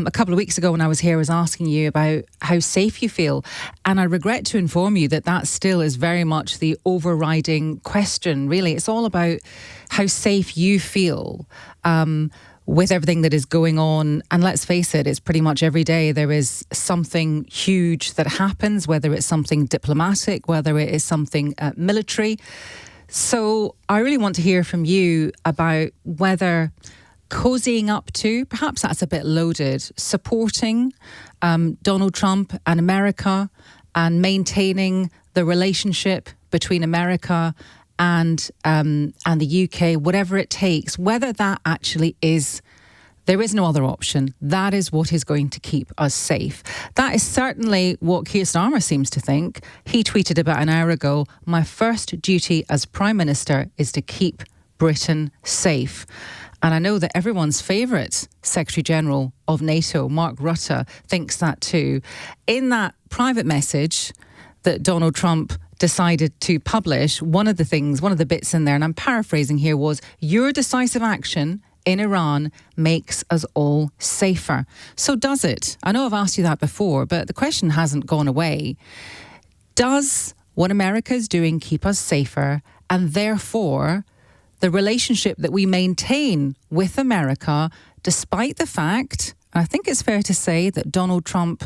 a couple of weeks ago when I was here, I was asking you about how safe you feel. And I regret to inform you that still is very much the overriding question, really. It's all about how safe you feel with everything that is going on. And let's face it, it's pretty much every day there is something huge that happens, whether it's something diplomatic, whether it is something military. So I really want to hear from you about whether cozying up to, perhaps that's a bit loaded, supporting Donald Trump and America and maintaining the relationship between America and the UK, whatever it takes, whether that actually is, there is no other option. That is what is going to keep us safe. That is certainly what Keir Starmer seems to think. He tweeted about an hour ago, "My first duty as Prime Minister is to keep Britain safe." And I know that everyone's favourite Secretary-General of NATO, Mark Rutte, thinks that too. In that private message that Donald Trump decided to publish, one of the bits in there, and I'm paraphrasing here, was, "Your decisive action in Iran makes us all safer." So does it? I know I've asked you that before, but the question hasn't gone away. Does what America is doing keep us safer, and therefore the relationship that we maintain with America, despite the fact, I think it's fair to say, that Donald Trump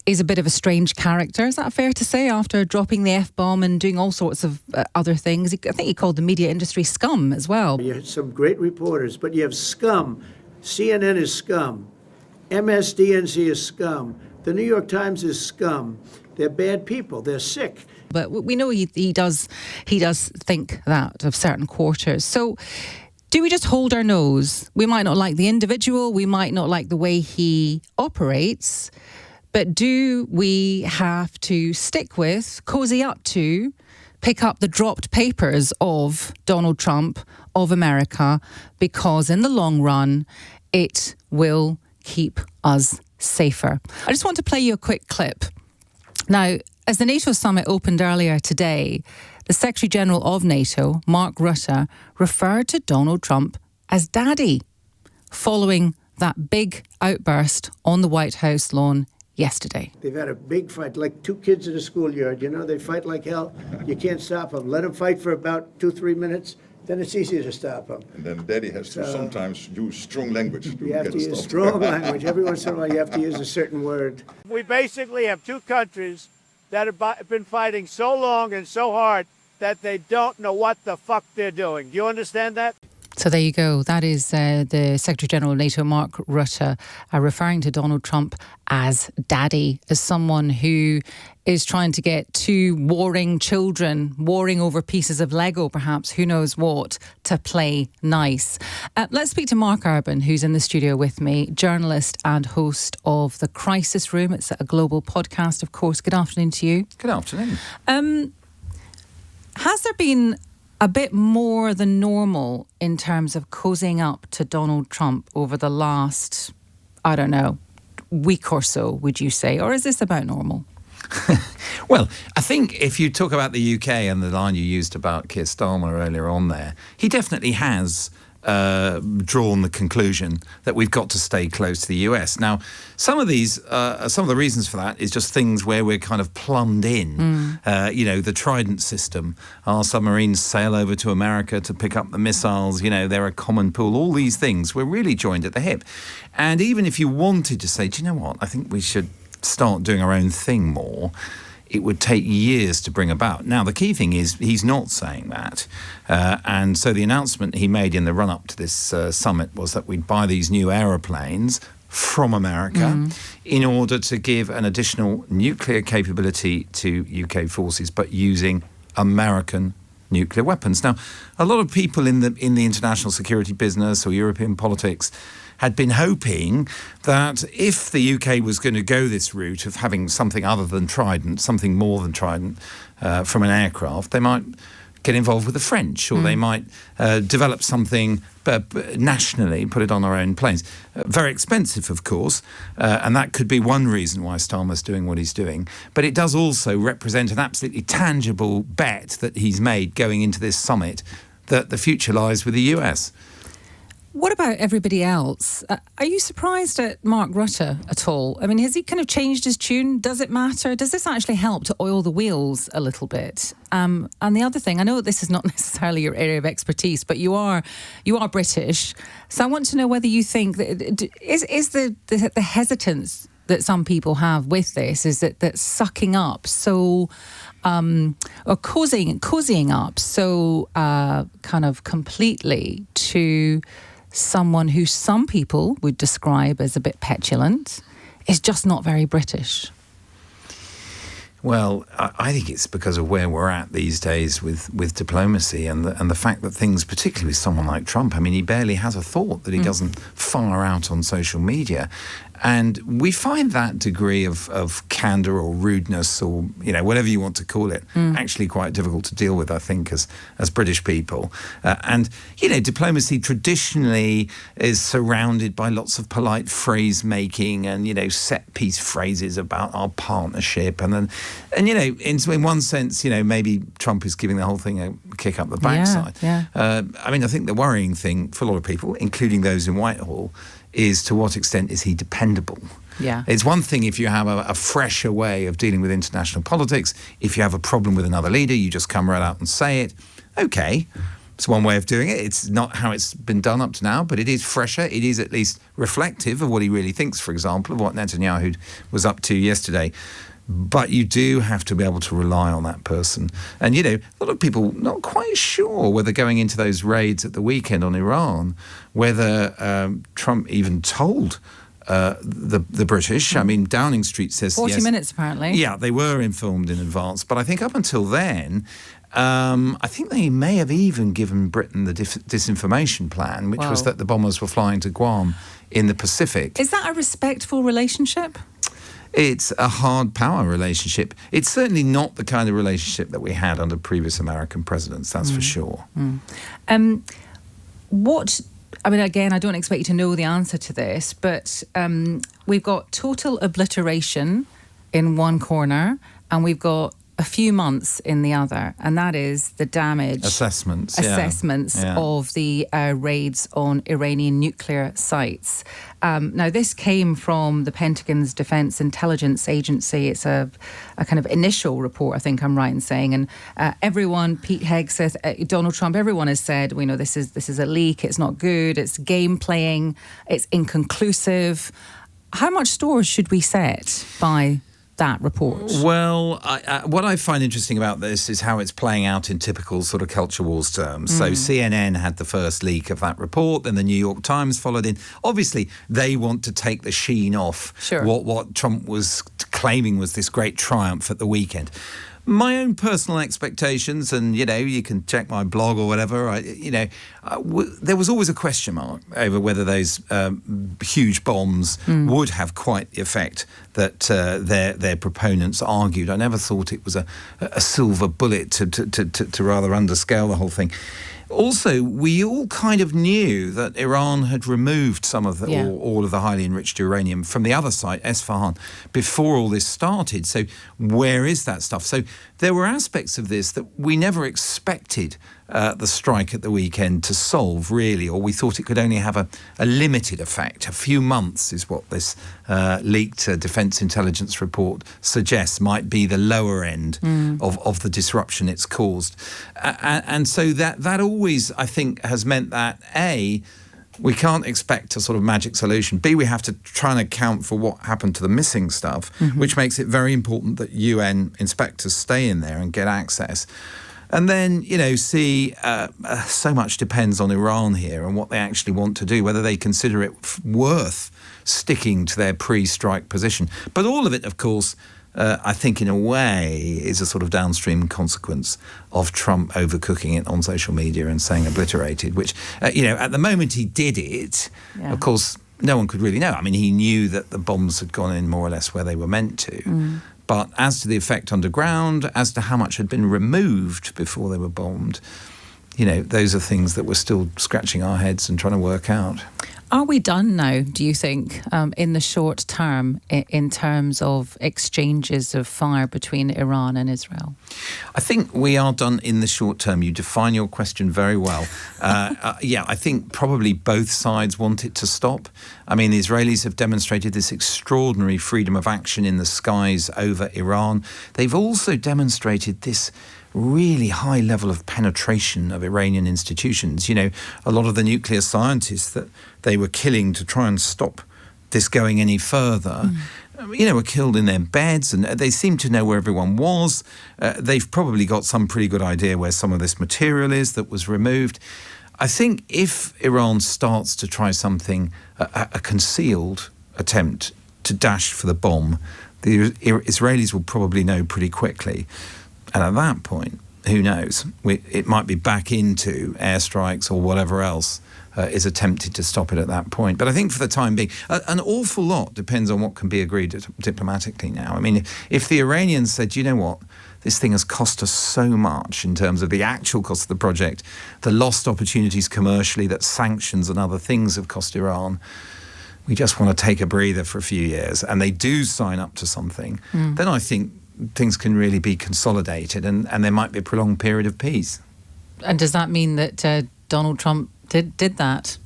is a bit of a strange character. Is that fair to say, after dropping the F-bomb and doing all sorts of other things? I think he called the media industry scum as well. You have some great reporters, but you have scum. CNN is scum. MSDNC is scum. The New York Times is scum. They're bad people. They're sick. But we know he does think that of certain quarters. So do we just hold our nose? We might not like the individual. We might not like the way he operates. But do we have to stick with, cozy up to, pick up the dropped papers of Donald Trump, of America, because in the long run, it will keep us safer? I just want to play you a quick clip. Now, as the NATO summit opened earlier today, the Secretary-General of NATO, Mark Rutte, referred to Donald Trump as Daddy, following that big outburst on the White House lawn yesterday. They've had a big fight, like two kids in a schoolyard. You know, they fight like hell. You can't stop them. Let them fight for about 2-3 minutes, then it's easier to stop them. And then Daddy has to sometimes use strong language. You have to use strong language. Every once in a while you have to use a certain word. We basically have two countries that have been fighting so long and so hard that they don't know what the fuck they're doing. Do you understand that? So there you go. That is the Secretary-General of NATO, Mark Rutte, referring to Donald Trump as Daddy, as someone who is trying to get two warring children, warring over pieces of Lego, perhaps, who knows what, to play nice. Let's speak to Mark Urban, who's in the studio with me, journalist and host of The Crisis Room. It's a global podcast, of course. Good afternoon to you. Good afternoon. Has there been a bit more than normal in terms of cozying up to Donald Trump over the last, I don't know, week or so, would you say? Or is this about normal? Well, I think if you talk about the UK and the line you used about Keir Starmer earlier on there, he definitely has drawn the conclusion that we've got to stay close to the US. Now, some of the reasons for that is just things where we're kind of plumbed in. The Trident system. Our submarines sail over to America to pick up the missiles. They're a common pool. All these things, we're really joined at the hip. And even if you wanted to say, do you know what, I think we should start doing our own thing more, it would take years to bring about. Now, the key thing is he's not saying that. And so the announcement he made in the run-up to this summit was that we'd buy these new aeroplanes from America in order to give an additional nuclear capability to UK forces, but using American nuclear weapons. Now, a lot of people in the international security business or European politics had been hoping that if the UK was going to go this route of having something other than Trident, something more than Trident from an aircraft, they might get involved with the French, or they might develop something nationally, put it on their own planes. Very expensive, of course, and that could be one reason why Starmer's doing what he's doing. But it does also represent an absolutely tangible bet that he's made going into this summit that the future lies with the US. What about everybody else? Are you surprised at Mark Rutte at all? I mean, has he kind of changed his tune? Does it matter? Does this actually help to oil the wheels a little bit? And the other thing, I know this is not necessarily your area of expertise, but you are British. So I want to know whether you think that is the hesitance that some people have with this, is that sucking up so or cozying up so kind of completely to someone who some people would describe as a bit petulant is just not very British? Well, I think it's because of where we're at these days with diplomacy and the fact that things, particularly with someone like Trump, I mean, he barely has a thought that he doesn't fire out on social media. And we find that degree of candour or rudeness or, whatever you want to call it, actually quite difficult to deal with, I think, as British people. And diplomacy traditionally is surrounded by lots of polite phrase-making and, set-piece phrases about our partnership. And in one sense, maybe Trump is giving the whole thing a kick up the backside. Yeah. I think the worrying thing for a lot of people, including those in Whitehall, is to what extent is he dependable? Yeah. It's one thing if you have a fresher way of dealing with international politics. If you have a problem with another leader, you just come right out and say it. Okay, it's one way of doing it. It's not how it's been done up to now, but it is fresher. It is at least reflective of what he really thinks, for example, of what Netanyahu was up to yesterday. But you do have to be able to rely on that person. And, a lot of people not quite sure whether going into those raids at the weekend on Iran, whether Trump even told the British. I mean, Downing Street says 40 yes. minutes, apparently. Yeah, they were informed in advance. But I think up until then, I think they may have even given Britain the disinformation plan, which was that the bombers were flying to Guam in the Pacific. Is that a respectful relationship? It's a hard power relationship. It's certainly not the kind of relationship that we had under previous American presidents, that's for sure. Again, I don't expect you to know the answer to this, but we've got total obliteration in one corner and we've got a few months in the other, and that is the damage assessments of the raids on Iranian nuclear sites. Now, this came from the Pentagon's Defense Intelligence Agency. It's a kind of initial report, I think I'm right in saying, and everyone, Pete Hegseth, Donald Trump, everyone has said, we know this is a leak, it's not good, it's game playing, it's inconclusive. How much store should we set by that report? Well, what I find interesting about this is how it's playing out in typical sort of culture wars terms. So CNN had the first leak of that report, then the New York Times followed in. Obviously, they want to take the sheen off what Trump was claiming was this great triumph at the weekend. My own personal expectations, and, you can check my blog or whatever, there was always a question mark over whether those huge bombs would have quite the effect that their proponents argued. I never thought it was a silver bullet to rather underscale the whole thing. Also, we all kind of knew that Iran had removed some of all of the highly enriched uranium from the other site, Esfahan, before all this started. So where is that stuff? So there were aspects of this that we never expected the strike at the weekend to solve, really, or we thought it could only have a limited effect. A few months is what this leaked Defense Intelligence report suggests might be the lower end of the disruption it's caused. And so that always, I think, has meant that, A, we can't expect a sort of magic solution. B, we have to try and account for what happened to the missing stuff, which makes it very important that UN inspectors stay in there and get access. And then, C, so much depends on Iran here and what they actually want to do, whether they consider it worth sticking to their pre-strike position. But all of it, of course, I think in a way is a sort of downstream consequence of Trump overcooking it on social media and saying obliterated, which, at the moment he did it, of course, no one could really know. I mean, he knew that the bombs had gone in more or less where they were meant to. But as to the effect underground, as to how much had been removed before they were bombed, those are things that we're still scratching our heads and trying to work out. Are we done now, do you think, in the short term, in terms of exchanges of fire between Iran and Israel? I think we are done in the short term. You define your question very well. I think probably both sides want it to stop. I mean, the Israelis have demonstrated this extraordinary freedom of action in the skies over Iran. They've also demonstrated this really high level of penetration of Iranian institutions. You know, a lot of the nuclear scientists that they were killing to try and stop this going any further, were killed in their beds, and they seem to know where everyone was. They've probably got some pretty good idea where some of this material is that was removed. I think if Iran starts to try something, a concealed attempt to dash for the bomb, the Israelis will probably know pretty quickly. And at that point, who knows? It might be back into airstrikes or whatever else is attempted to stop it at that point. But I think for the time being, an awful lot depends on what can be agreed diplomatically now. I mean, if the Iranians said, you know what, this thing has cost us so much in terms of the actual cost of the project, the lost opportunities commercially that sanctions and other things have cost Iran, we just want to take a breather for a few years, and they do sign up to something, then I think things can really be consolidated and there might be a prolonged period of peace. And does that mean that Donald Trump did that?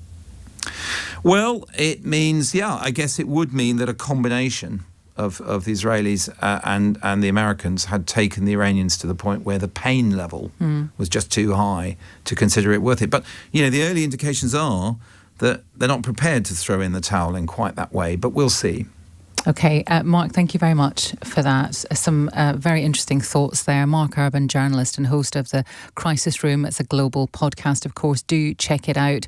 Well, it means, I guess it would mean that a combination of the Israelis and the Americans had taken the Iranians to the point where the pain level was just too high to consider it worth it. But, the early indications are that they're not prepared to throw in the towel in quite that way, but we'll see. Okay, Mark, thank you very much for that. Some very interesting thoughts there. Mark Urban, journalist and host of the Crisis Room. It's a global podcast, of course. Do check it out.